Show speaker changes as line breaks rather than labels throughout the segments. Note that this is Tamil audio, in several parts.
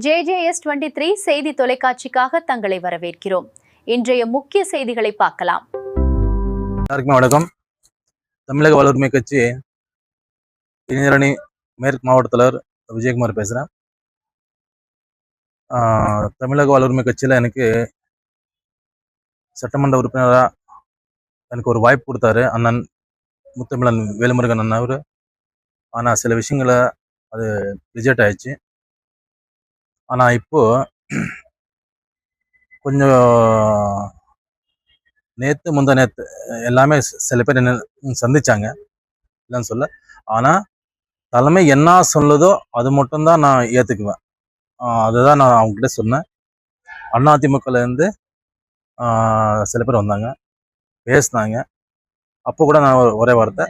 JJS23 செய்தி தொலைக்காட்சிக்காக தங்களை வரவேற்கிறோம். இன்றைய முக்கிய செய்திகளை பார்க்கலாம்.
எல்லாருக்குமே வணக்கம். தமிழக வளர்மை கட்சி இளைஞரணி மேற்கு மாவட்ட தலைவர் விஜயகுமார் பேசுகிறேன். தமிழக வளர்மை கட்சியில் எனக்கு சட்டமன்ற உறுப்பினராக எனக்கு ஒரு வாய்ப்பு கொடுத்தாரு அண்ணன் முத்தமிழன் வேலுமுருகன் அண்ணன் அவர். ஆனால் சில விஷயங்களை அது ரிஜெக்ட் ஆயிடுச்சு. ஆனால் இப்போ கொஞ்சம் முந்தா நேற்று எல்லாமே சில பேர் என்ன சந்திச்சாங்க, இல்லைன்னு சொல்ல. ஆனால் தலைமை என்ன சொல்லுதோ அது மட்டும்தான் நான் ஏற்றுக்குவேன். அதுதான் நான் அவங்ககிட்ட சொன்னேன். அதிமுகலேருந்து சில பேர் வந்தாங்க, பேசினாங்க. அப்போ கூட நான் ஒரே வார்த்தை,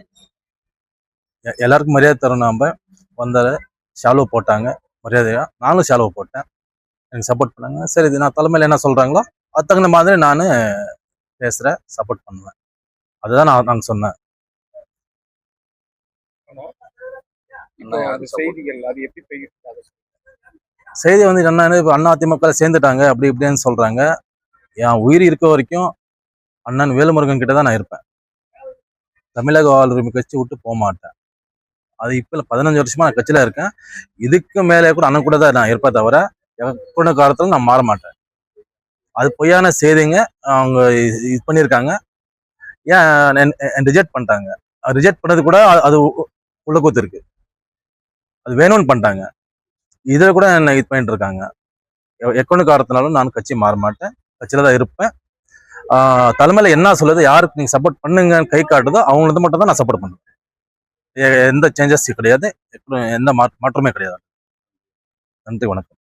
எல்லாருக்கும் மரியாதை தரணும். நம்ம வந்தால ஷாலோ போட்டாங்க மரியாதையாக, நானும் ஷாலோ போட்டேன். எனக்கு சப்போர்ட் பண்ணாங்க. சரி, இது நான் தலைமையில் என்ன சொல்கிறாங்களோ அது தகுந்த மாதிரி நான் பேசுகிறேன், சப்போர்ட் பண்ணுவேன். அதுதான் நான் சொன்னேன். செய்தி வந்து என்ன, இப்போ அதிமுக சேர்ந்துட்டாங்க அப்படி இப்படின்னு சொல்கிறாங்க. என் உயிர் இருக்க வரைக்கும் அண்ணன் வேலுமுருகன் கிட்ட தான் நான் இருப்பேன். தமிழக வாழ்வுரிமை கட்சி விட்டு போக மாட்டேன். அது இப்போ 15 வருஷமா நான் கட்சியில் இருக்கேன். இதுக்கு மேலே கூட அண்ணன் கூட தான் நான் இருப்பேன், தவிர எப்படின காலத்தில் நான் மாற மாட்டேன். அது பொய்யான செய்திங்க அவங்க இது பண்ணியிருக்காங்க. ஏன் ரிஜெக்ட் பண்ணிட்டாங்க. ரிஜெக்ட் பண்ணது கூட அது உள்ளக்கூத்து இருக்கு, அது வேணும்னு பண்ணிட்டாங்க. இதில் கூட என்ன இது பண்ணிட்டு இருக்காங்க. எக்கொண்டு காரணத்தினாலும் நான் கட்சி மாற மாட்டேன், கட்சியில தான் இருப்பேன். தலைமையில என்ன சொல்லுது, யாருக்கு நீங்க சப்போர்ட் பண்ணுங்கன்னு கை காட்டுதோ அவங்களுக்கு மட்டும் தான் நான் சப்போர்ட் பண்ணுவேன். எந்த சேஞ்சஸ் கிடையாது, எந்த மாற்றமே கிடையாது. நன்றி, வணக்கம்.